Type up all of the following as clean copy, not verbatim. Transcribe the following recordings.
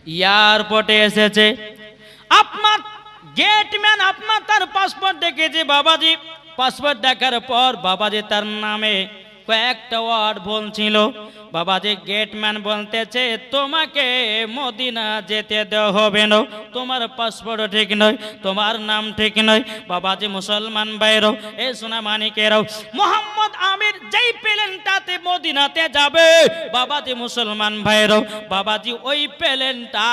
এয়ারপোর্টে এসেছে, আপনার গেটম্যান আপনার তার পাসপোর্ট দেখেছে বাবাজি। পাসপোর্ট দেখার পর বাবাজি তার নামে কয়েকটা ওয়ার্ড বলছিল। বাবাজি গেটম্যান বলতেছে তোমাকে মদিনা যেতে দেওয়া হবে না, তোমার পাসপোর্ট ঠিক নয়, তোমার নাম ঠিক নয়। বাবাজি মুসলমান ভাইরাও, এ সোনা মানিকেরাও, মোহাম্মদ আমির যেই প্লেনটাতে মদিনাতে যাবে বাবাজি মুসলমান ভাইরাও, বাবাজি ওই প্লেনটা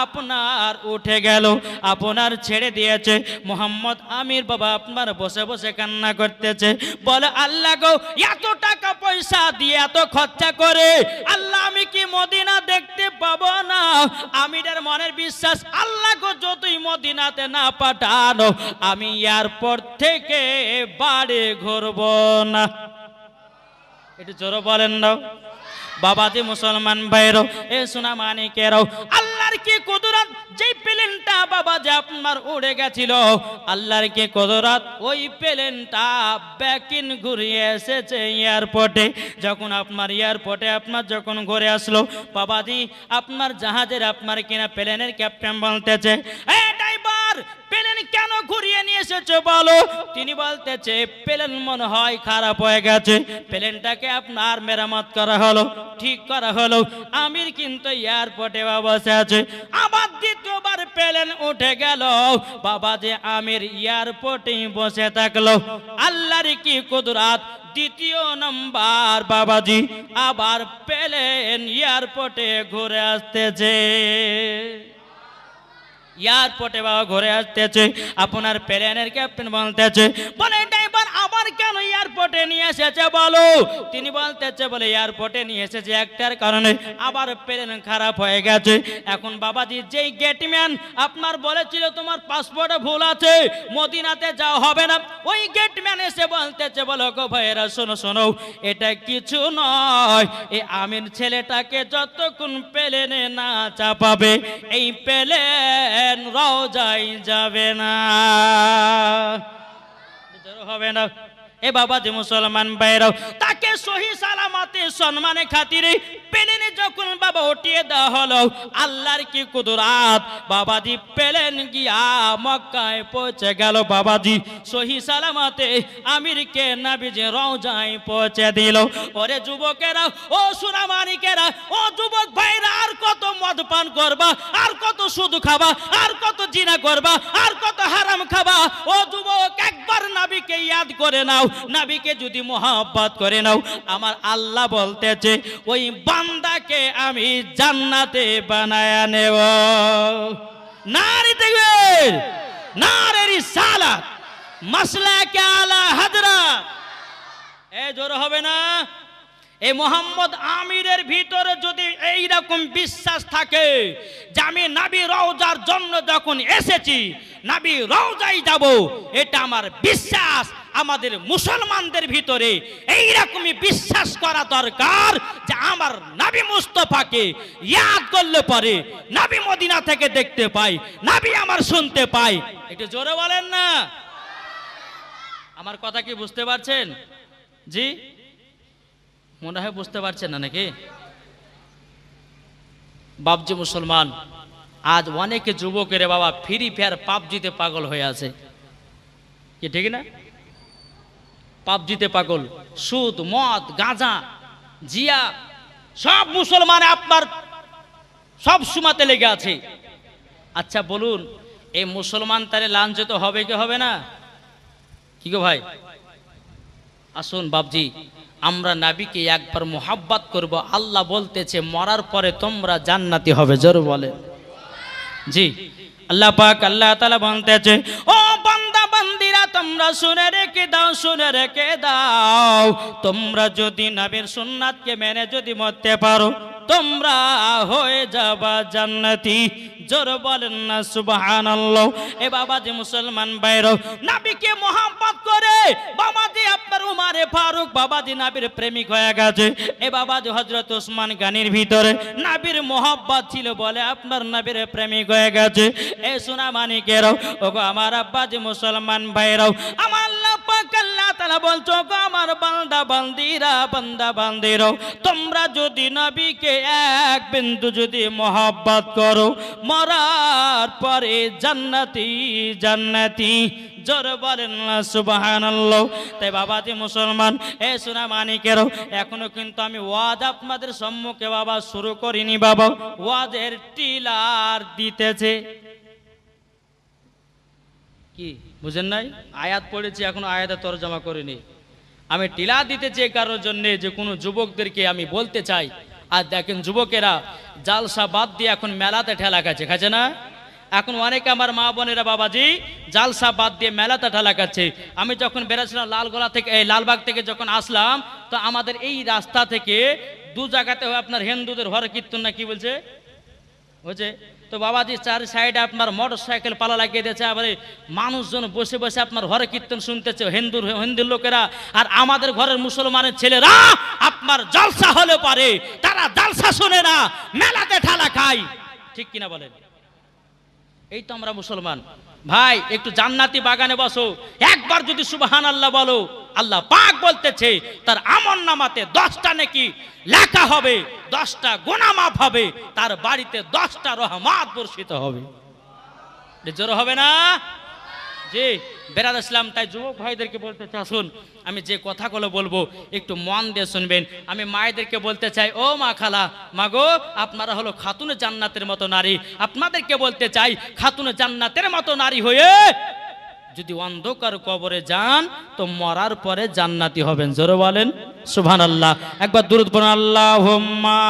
আপনার উঠে গেল, আপনার ছেড়ে দিয়েছে। মোহাম্মদ আমির বাবা আপনার বসে বসে কান্না করতেছে, বলে আল্লাহ গো এত টাকা পয়সা দিয়ে এত খরচা করে আল্লাহ আমি কি মদিনা দেখতে পাবো না? আমিরের মনের বিশ্বাস আল্লাহ গো যতই মদিনাতে না পাঠানো আমি এয়ারপোর্ট থেকে বাড়ি ঘুরবো না। একটু জোরে বলেন না বাবাজি মুসলমান ভাইরো, এ সোনা মানিকেরাও, আল্লাহর কি কুদরত, যেই প্লেনটা বাবাজি আপনার উড়ে গেছিল আল্লাহর কি কুদরত, ওই প্লেনটা ব্যাকিন ঘুরিয়ে এসেছে এয়ারপোর্টে। যখন আপনার এয়ারপোর্টে আপনার যখন ঘুরে আসলো বাবাজি আপনার জাহাজের আপনার কিনা প্লেনের ক্যাপ্টেন বলতেছে, এ ড্রাইভার প্লেন কেন ঘুরিয়ে নিয়ে এসেছো বলো? তিনি বলতেছে প্লেন মনে হয় খারাপ হয়ে গেছে, প্লেনটাকে আপনার মেরামত করা হলো, ঠিক করা হলো। আমির কিন্তু এয়ারপোর্টে বসে আছে, আবার দ্বিতীয়বার প্লেন উঠে গেল, বাবা যে আমির এয়ারপোর্টে বসে থাকলো। আল্লাহর কি কুদরত, দ্বিতীয় নাম্বার বাবাজি আবার প্লেন এয়ারপোর্টে ঘুরে আসতেছে। এয়ারপোর্টে বাবা ঘুরে আসতেছে, আপনার প্লেনের ক্যাপ্টেন বলতেছে, বলে ড্রাইভার আবার কেন এয়ারপোর্টে নিয়ে এসেছে বলো? তিনি বলতেছে বলে এয়ারপোর্টে নিয়ে এসেছে একটার কারণে, আবার প্লেন খারাপ হয়ে গেছে। এখন বাবাজি যেই গেটম্যান আপনার বলেছিল তোমার পাসপোর্টে ভুল আছে মদিনাতে যাওয়া হবে না, ওই গেটম্যান এসে বলতেছে বলো গো ভাইয়েরা শোনো শোনো, এটা কিছু নয়, এই আমির ছেলেটাকে যতক্ষণ প্লেনে না চাপাবে এই প্লেন রওজাই যাবে না, হবে না। এ বাবা যে মুসলমান ভাইরাও, তাকে সহি সালামতে সম্মানে খাতিরে প্লেনে যখন বাবা উঠিয়ে দেওয়া হলো, আল্লাহর কি কুদরত, বাবাজি প্লেন গিয়া মক্কায় পৌঁছে গেল। বাবাজি সহি সালামতে আমিরকে নবীজি রওজায় পৌঁছে দিল। ওরে যুবকেরা, ও সুনামানিকেরা, ও যুবক ভাইরা, আর কত মদ পান করবা, আর কত সুদ খাবা, আর কত জিনা করবা, আর কত হারাম খাবা? ও যুবক একবার নবীকে ইয়াদ করে নাও, নবীকে যদি মোহাব্বত করে নাও, আমার আল্লাহ বলতেছে ওই বান্দাকে আমি জান্নাতে বানায়া নেব। নারে তাকবীর, নারে রিসালাত, মাসলাকে আলা হযরত। এ জোর হবে না? এই মোহাম্মদ আমিরের ভিতরে যদি এই রকম বিশ্বাস থাকে যে আমি নবী রওজার জন্য যখন এসেছি নবী রওজায় যাব, এটা আমার বিশ্বাস। আমাদের মুসলমানদের ভিতরে এই রকমই বিশ্বাস করা দরকার যে আমার নবী মুস্তাফাকে ইয়াদ করলে পরে নবী মদিনা থেকে দেখতে পাই, নবী আমার শুনতে পাই। একটু জোরে বলেন না। আমার কথা কি বুঝতে পারছেন? জি, মনে হয় বুঝতে পারছেন না নাকি? বাপজি মুসলমান, আজ অনেকে যুবকের বাবা ফ্রি ফায়ার পাবজিতে পাগল হয়ে আছে, কি ঠিক না? পাবজিতে পাগল, সুদ মদ গাঁজা জিয়া সব মুসলমান আপনার সব সুমাতে লেগে আছে। আচ্ছা বলুন, এই মুসলমান তারে লাঞ্ছিত হবে কি হবে না? কি গো ভাই, আসুন বাপজি আমরা নবীকে একবার মোহাব্বত করব। আল্লাহ বলতেছে মরার পরে তোমরা জান্নাতি হবে। জোর বলে জি। আল্লাহ পাক আল্লাহ তাআলা বলতেছে, ও বান্দা বান্দিরা তোমরা শুনে রেখে দাও, শুনে রেখে দাও, তোমরা যদি নবীর সুন্নাতকে মেনে যদি মরতে পারো তোমরা হয়ে যাবা জান্নাতি। জোর বলেন না সুবহানাল্লাহ। এ বাবাজি মুসলমান ভাইরা, নবীকে মোহাব্বত করে বাবাজি আপনার উমারে ফারুক বাবাজি নবীর প্রেমিক হয়ে গেছে। এ বাবাজি হযরত ওসমান গানির ভিতরে নবীর মোহাব্বত ছিল বলে আপনার নবীর প্রেমিক হয়ে গেছে। এ সোনা মানিকেরাও, ওগো আমার আব্বাজি মুসলমান ভাইরাও, আমার আল্লাহ পাক আল্লাহ তাআলা বলছো গো আমার বান্দা বান্দিরা তোমরা যদি নবীকে এক বিন্দু যদি মহব্বত করো মরার পরে জান্নাতি জোরে বলেন না সুবহানাল্লাহ। তাই বাবাজি মুসলমান এ সোনা মানিকেরও এখনো কিন্তু আমি ওয়াজ আপনাদের সম্মুখে বাবা শুরু করিনি বাবা, ওয়াজের টিলার দিতেছে। কি বুঝেন নাই? আয়াত পড়েছি এখনো আয়াতের তরজমা করিনি। আমি টিলা দিতেছি এই কারোর জন্যে যে কোনো যুবকদেরকে আমি বলতে চাই, আর দেখেন যুবকেরা জালসা বাদ দিয়ে এখন মেলাতে ঠেলা খাচ্ছে না? এখন অনেকে আমার মা বোনেরা বাবাজি জালসা বাদ দিয়ে মেলাতে ঠেলা খাচ্ছে। আমি যখন বেরোছিলাম লালগোলা থেকে এই লালবাগ থেকে যখন আসলাম, তো আমাদের এই রাস্তা থেকে দু জায়গাতে আপনার হিন্দুদের হরে কীর্তন না কি বলছে হচ্ছে, তো বাবাজি চার সাইডে আপনার মোটর সাইকেল পালা লাগিয়ে দিয়েছে, আবার মানুষজন বসে বসে আপনার হরে কীর্তন শুনতেছে হিন্দুর লোকেরা। আর আমাদের ঘরের মুসলমানের ছেলেরা আপনার জলসা হলে পারে তারা জলসা শুনে না, মেলাতে ঠেলা খায়। ঠিক কিনা বলেন? এই তো আমরা মুসলমান ভাই। একটু জান্নাতি বাগানে বসো, একবার যদি সুবহানাল্লাহ বলো, আল্লাহ পাক বলতেছে তার আমলনামাতে 10টা নেকি লেখা হবে, 10টা গুনাহ মাফ হবে, তার বাড়িতে 10টা রহমত বর্ষিত হবে। জোর হবে না? জি বেরাদ ইসলাম। তাই যুবক ভাইদেরকে বলতে চাই, শুন আমি যে কথাগুলো বলবো একটু মন দিয়ে শুনবেন। আমি মায়েদেরকে বলতে চাই, ও মা খালা মাগো আপনারা হলো খাতুনে জান্নাতের মতো নারী, আপনাদেরকে বলতে চাই খাতুনে জান্নাতের মতো নারী হয়ে যদি অন্ধকার কবরে যান তো মরার পরে জান্নাতি হবেন। জোরে বলেন সুবহানাল্লাহ। একবার দুরূদ পড়ুন, আল্লাহুম্মা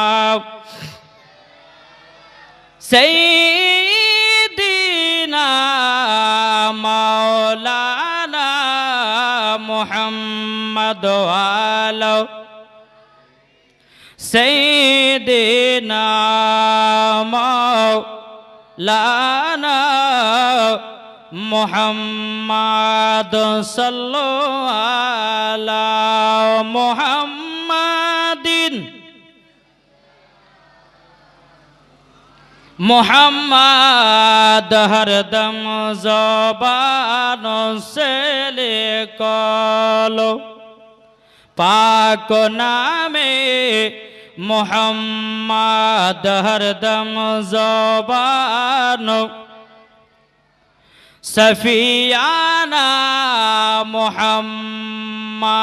সাইয়্যিদিনা মাওলানা মুহাম্মদ ওয়ালা সাইয়্যিদিনা মাওলানা মুহাম্মদ সাল্লাল্লাহু আলা মুহাম্মাদিন মোহাম্মদ হরদম জবান সে লিখলো পাক নামে মোহাম্মদ হরদম জবান সফিয়ানা মুহাম্মদ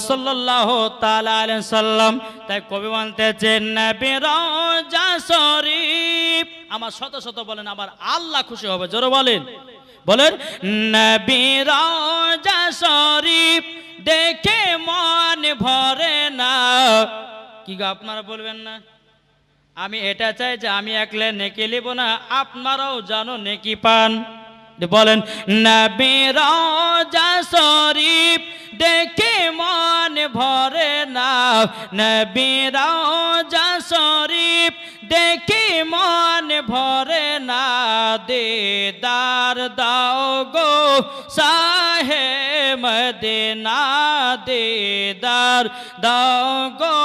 সাল্লাল্লাহু তাআলা আলাইহি সাল্লাম। তাই কবি বলতেছেন নবী রওজা শরীফ, আমার শত শত বলেন আবার আল্লাহ খুশি হবে। জোরে বলেন নবী রওজা শরীফ দেখে মন ভরে না। কি গো আপনারা বলবেন না? আমি এটা চাই যে আমি একলা নেকি লিব না, আপনারাও জানো নেকি পান। বলেন নবী রওজা শরীফ দেখে মন ভরে না, নবী রওজা শরীফ দেখে মন ভরে না, দিদার দাও গো শাহে মদিনা, দিদার দাও গো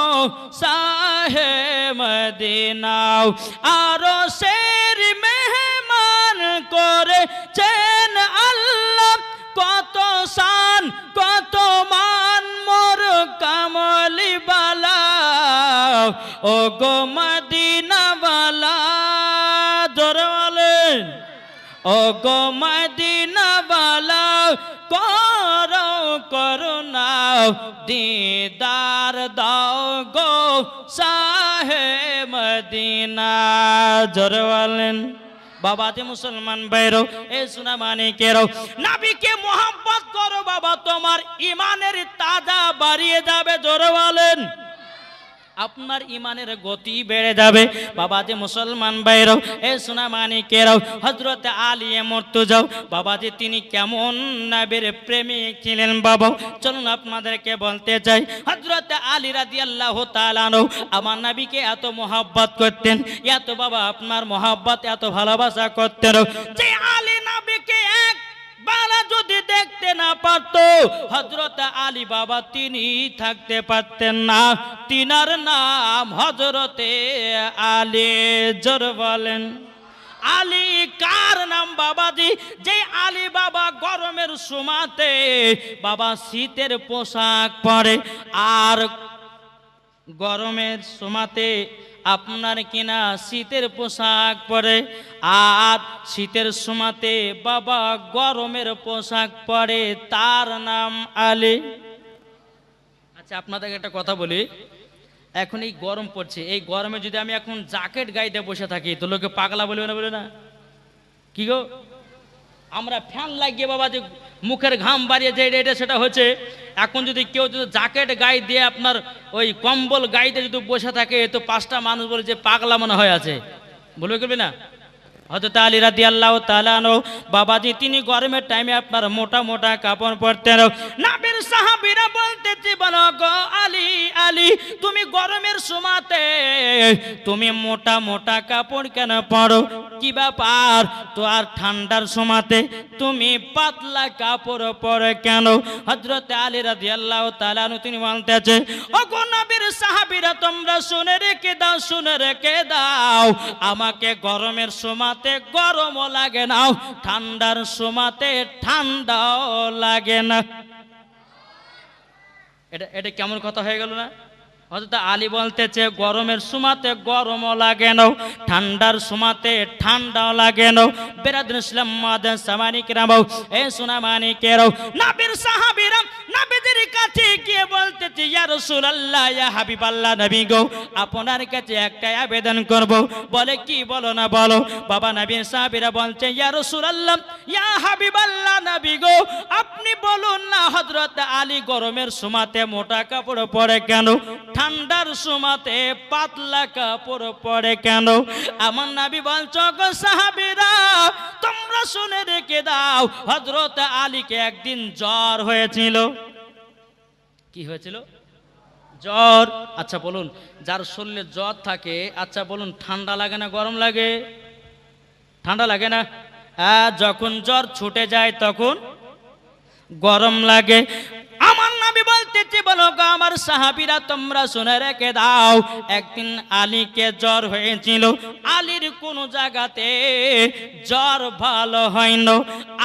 শাহে মদিনা। আরো শের মেহমান করেছেন আল্লাহ, কত শান কত মান মোর কামলি বালা, ও গো মদিনা বালা। জোরে বলেন ও গো মদিনা বালা, করো করুণা দিদার দাও গো শাহে মদিনা। জোরে বলেন বাবাজি মুসলমান ভাইরো এ সোনা মানিকেরও নবীকে মোহাম্মত করো বাবা, তোমার ইমানের তাজা বাড়িয়ে যাবে। জোরে বলেন আপনার ইমানের গতি বেড়ে যাবে। বাবাজি মুসলমান ভাইরও এ সোনা মানিকেরও হযরত আলী মুর্তজা বাবাজি তিনি কেমন নবীর প্রেমিক ছিলেন বাবা, চলুন আপনাদেরকে বলতে চাই। হযরত আলী রাদিয়াল্লাহু তাআলা আনহু আমার নবীকে এত মহব্বত করতেন, এত বাবা আপনার মহব্বত এত ভালোবাসা করতেন যে আলী নবীকে একবার যদি দেখতে না পারত হযরত আলী বাবা তিনি থাকতে পারতেন না। তিনার নাম হযরতে আলী। জোর বলেন আলী কার নাম বাবাজি? যে আলী বাবা গরমের সময়তে বাবা শীতের পোশাক পরে, আর গরমের সময়তে আপনার কিনা শীতের পোশাক পরে, আর শীতের সময়তে বাবা গরমের পোশাক পরে, তার নাম আলী। আচ্ছা আপনাদেরকে একটা কথা বলি, এখন এই গরম পড়ছে, এই গরমে যদি আমি এখন জ্যাকেট গাইতে বসে থাকি তো লোকে পাগলা বলবে না, বলে না? কি গো, আমরা ফ্যান লাগিয়ে বাবা যে মুখের ঘাম বাড়িয়ে যে এটা সেটা হচ্ছে, এখন যদি কেউ যদি জ্যাকেট গায়ে দিয়ে আপনার ওই কম্বল গাইতে যদি বসে থাকে তো 5টা মানুষ বলে যে পাগলা মনে হয় আছে, বলবে করবে না? হযরত আলী রাদিয়াল্লাহু তাআলা আনহু বাবাজি তিনি গরমের টাইমে আপনার মোটা মোটা কাপড় পরতেন। নবীর সাহাবীরা বলতেছে, বলো গো আলী, আলী তুমি গরমের সময়তে তুমি মোটা মোটা কাপড় কেন পরো, কি ব্যাপার? তো আর ঠান্ডার সময়তে তুমি পাতলা কাপড় পরে কেন? হযরত আলী রাদিয়াল্লাহু তাআলা আনহু তিনি বলতেছে, ও গো নবীর সাহাবীরা তোমরা শুনে রেখে দাও, শুনে রেখে দাও, আমাকে গরমের সময় গরমও লাগে না, ঠান্ডার সময়তে ঠান্ডাও লাগে না। এটা কেমন কথা হয়ে গেল না? হযরত আলী বলতেছে গরমের সময়তে গরমও লাগে না, ঠান্ডার সময়তে ঠান্ডাও লাগে না। বেরাদুল ইসলাম মাদান সামানি কেরাম, এ সোনা মানিকেরাও, নবীর সাহাবীরা নবীজির কাছে গিয়ে বলতেছে, ইয়া রাসূলুল্লাহ, ইয়া হাবিবাল্লাহ, নবী গো আপনার কাছে একটা আবেদন করব। বলে কি? বলো না বলো। বাবা নবীর সাহাবীরা বলছে, ইয়া রাসূলুল্লাহ, ইয়া হাবিবাল্লাহ, নবী গো আপনি বলুন না হযরত আলী গরমের সময়তে মোটা কাপড় পরে কেন, ঠান্ডার সময়তে পাতলা কাপড় পরে কেন? আমার নবী বলছো গো সাহাবীরা তোমরা শুনে রেখে দাও, হযরত আলীকে একদিন জ্বর হয়েছিল। কি হয়েছিল? জ্বর। আচ্ছা বলুন, যার শরীরে জ্বর থাকে, আচ্ছা বলুন ঠান্ডা লাগে না গরম লাগে? ঠান্ডা লাগে না? যখন জ্বর ছুটে যায় তখন গরম লাগে। আমার নবী বলতেছে, বলো গো আমার সাহাবীরা তোমরা শুনে রেখে দাও, একদিন আলীকে জ্বর হয়েছিল, আলীর কোন জায়গাতে জ্বর ভালো হয়নি,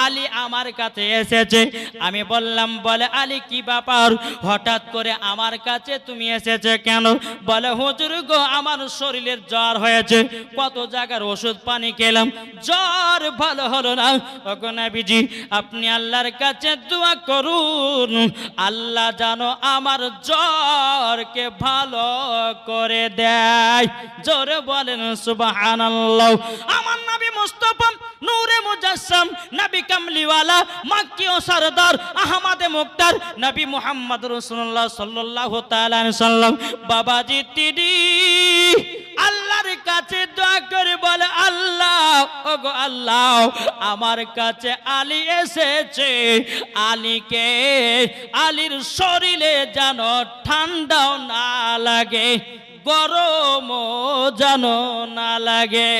আলী আমার কাছে এসেছে। আমি বললাম, বলে আলী কি ব্যাপার, হঠাৎ করে আমার কাছে তুমি এসেছে কেন? বলে হুজুর গো আমার শরীরের জ্বর হয়েছে, কত জায়গার ওষুধ পানি খেলাম, জ্বর ভালো হলো না। ওগো নবীজি আপনি আল্লাহর কাছে দোয়া করুন, আল্লাহ জানো আমার জ্বরকে ভালো করে দেয়। জোরে বলেন সুবহানাল্লাহ। আমার নবী মুস্তাফা নূরে মুজাসসাম, নবী কামলিওয়ালা, মক্কি ও সরদার, আহমদে মুক্তার, নবী মুহাম্মদ রাসূলুল্লাহ সাল্লাল্লাহু তাআলা আলাইহি সাল্লাম বাবাজি তিনি আল্লাহর কাছে দোয়া করে বলে, আল্লাহ ওগো আল্লাহ আমার কাছে আলী এসেছে, আলীকে আলীর শরীরে যেন ঠান্ডাও না লাগে, গরমও যেন না লাগে।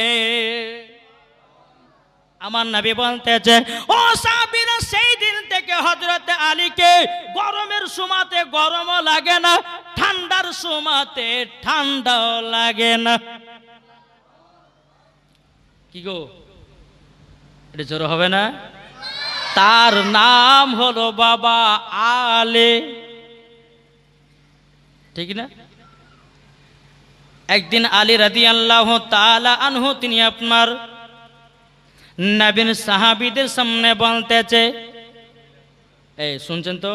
আমার নবী বলতেছে, ও সাহাবীরা সেই দিন থেকে হযরত আলীকে গরমের সময়তে গরমও লাগে না, ঠান্ডার সময়তে ঠান্ডাও লাগে না। কি গো এটা জোর হবে না? তার নাম হলো বাবা আলী, ঠিক না? একদিন আলী রাদিয়াল্লাহু তাআলা আনহু তিনি আপনার নবীর সাহাবীদের সামনে বলতেছে, এই শুনছেন তো,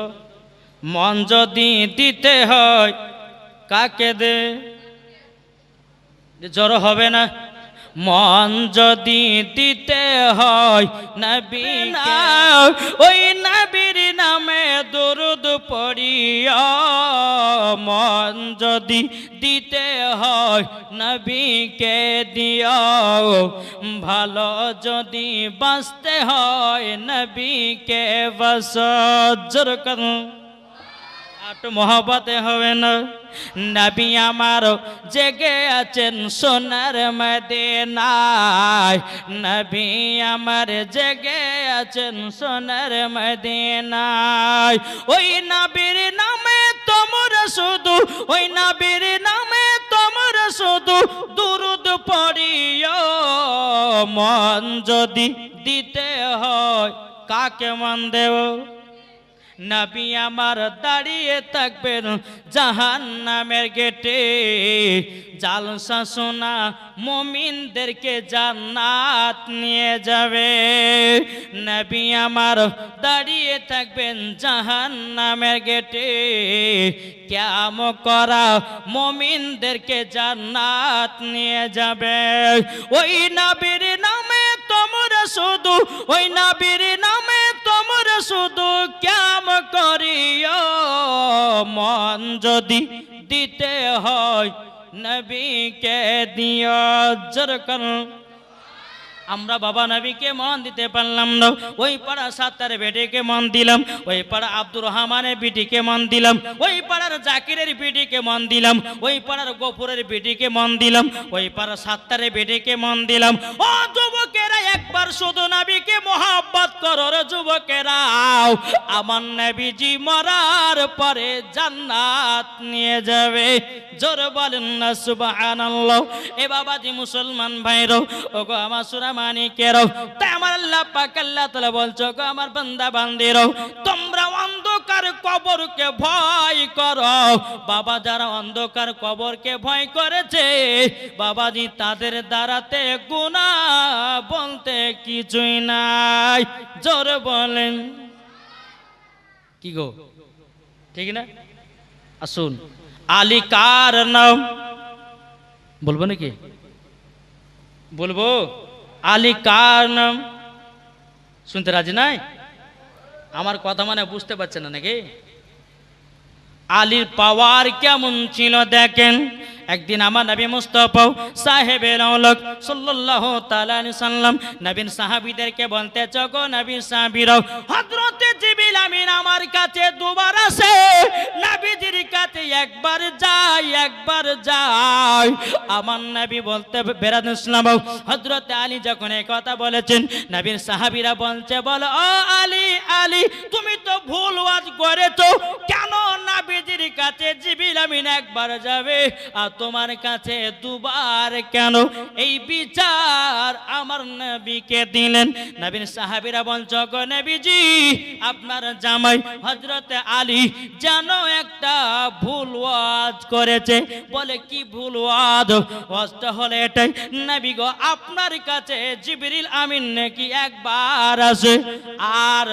মন যদি দিতে হয় কাকে দে, জড়ো হবে না? মন যদি দিতে হয় নবীকে, ওই নবীর নামে দরুদ পড়িও, মন যদি দিতে হয় নবীকে দিও, ভালো যদি বাঁচতে হয় নবীকে বাঁচ। জোরে করুন, একটু মহব্বতে হবে না? নবী আমার জেগে আছেন সোনার মদিনায়, নবী আমার জেগে আছেন সোনার মদিনায়, ওই নবীর নামে তোমরা শুধু, ওই নবীর নামে তোমরা শুধু দুরুদ পড়িও, মন যদি দিতে হয় কাকে মন দেব নবী আমার দাঁড়িয়ে থাকবেন জাহান্নামের গেটে জালসা শোনা মুমিনদেরকে জান্নাত নিয়ে যাবে নবী আমার দাঁড়িয়ে থাকবেন জাহান্নামের গেটে কিয়ামত করা মুমিনদেরকে জান্নাত নিয়ে যাবে ওই নবীর নামে তোমরা শুধু ওই নবীর নামে তোমরা শুধু কিয়ামত করিও মন যদি দিতে হয় নবীকে দিও জরকন আমরা বাবা নবীকে মন দিতে পারলাম না ওই পাড়া সাত্তার বেটিকে মন দিলাম ওই পাড়া আব্দুর রহমানের বিটিকে মন দিলাম ওই পাড়ার জাকিরের বিটিকে মন দিলাম ওই পাড়ার গফুরের বিটিকে মন দিলাম ওই পাড়া সাত্তারের বেটিকে মন দিলাম ও যুবকেরা একবার শুধু নবীকে মহব্বত করো রে যুবকেরা আমার নবীজি মরার পরে জান্নাত নিয়ে যাবে জোর বলেন না সুবহানাল্লাহ এ বাবাজি মুসলমান ভাইরো ওগো আমার সুরা মানিকেরও তাই আমার আল্লাহ পাক আল্লাহ তাআলা বলছো গো আমার বান্দা বান্দিরও তোমরা অন্ধকার কবরকে ভয় করো বাবা যারা অন্ধকার কবরকে ভয় করেছে বাবাজি তাদের দ্বারাতে গুনাহ বলতে কিছুই নাই জোর বলেন কি গো ঠিক না আসুন আলী কার নাম বলবো নাকি বলবো আলী কার নাম শুনতে রাজি নাই আমার কথা মানে বুঝতে পারছেন না নাকি আলীর পাওয়ার কেমন ছিল দেখেন একদিন আমার নবী মুস্তাফা সাহেবে আওলাদ সাল্লাল্লাহু তাআলা আলাইহি সাল্লাম নবীন সাহাবীদেরকে বলতে চগো নবী সাহাবীরা হযরতে জিবরিল আমিন আমার কাছে দুবার আসে নবীজির কাছে একবার যায় আমার নবী বলতে বেরাদ ইসলাম হযরতে আলী যখন এই কথা বলেছেন নবীর সাহাবীরা বলছে বলো ও আলী আলী তুমি তো ভুল ওয়াজ করেছো কেন নবীজির কাছে জিবরিল আমিন একবার যাবে আর তোমার কাছে দুবার কেন এই বিচার আমার নবীকে দিলেন নবীর সাহাবীরা বলছো গো নবীজি আপনার জামাই হযরতে আলী জানো একটা ভুল ওয়াজ করেছে বলে কি ভুল ওয়াজটা হলো এটাই নবী গো আপনার কাছে জিবরিল আমিন নাকি একবার আসে আর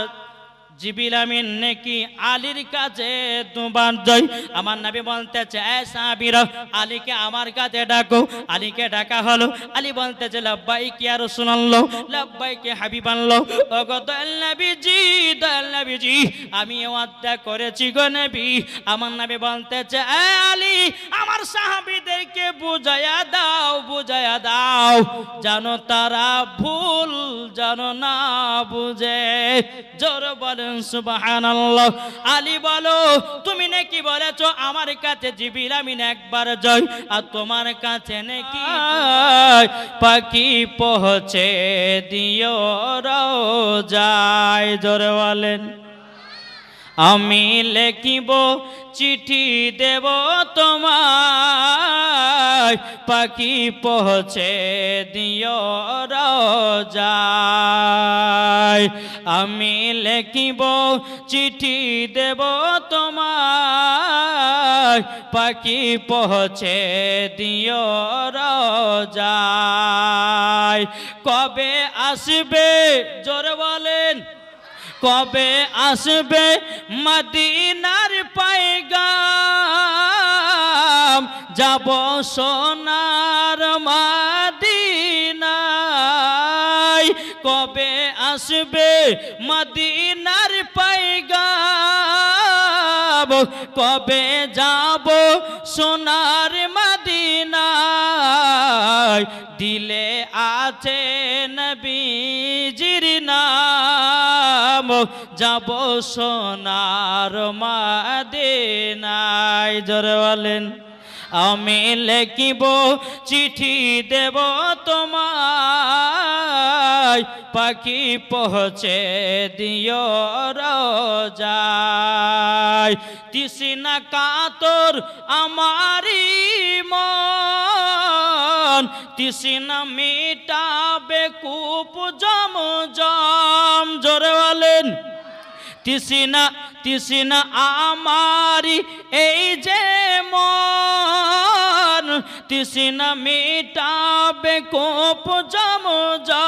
জিবরিল আমিন নাকি আলীর কাছে দুবার যায় আমার নবী বলতেছে এ সাহাবীরা আলীকে আমার কাছে ডাকো আলীকে ডাকা হলো আলী বলতেছে লাব্বাইক ইয়া রাসূলুল্লাহ লাব্বাইক হাবিবাল্লাহ ওগো দয়াল নবীজি আমি ওয়াদা করেছি গো নবী আমার নবী বলতেছে এ আলী আমার সাহাবীদেরকে বুঝায়া দাও জানো তারা ভুল জানো না বুঝে জোর বলে সুবহানাল্লাহ আলী বলো তুমি নাকি বলেছো আমার কাছে জিবরিল আমিন একবার যায় আর তোমার কাছে নাকি পাখি পৌঁছে দিও রোজায় জোরে বলেন আমি লিখিব চিঠি দেব তোমায় পাখি পৌঁছে দিও রোজায় আমি লিখিব চিঠি দেব তোমায় পাখি পৌঁছে দিও রোজায় কবে আসবে জোরে বলেন কবে আসবে মদিনার পয়গাম যাব সোনার মদিনায় কবে আসবে মদিনার পয়গাম কবে যাব সোনার মদিনায় দিলে আছে নবীজির নাম যাব সোনার মদিনায় জোরে বলেন আমি লিখিব চিঠি দেব তোমায় পাখি পৌঁছে দিও রোজায় তৃষ্ণা কাতর আমারি মন তৃষ্ণা মিটাবে জম জম, জোরে বলেন। তৃষ্ণা তৃষ্ণা আমারি এই যে মন, তৃষ্ণা মিটাবে কোপ জম জম।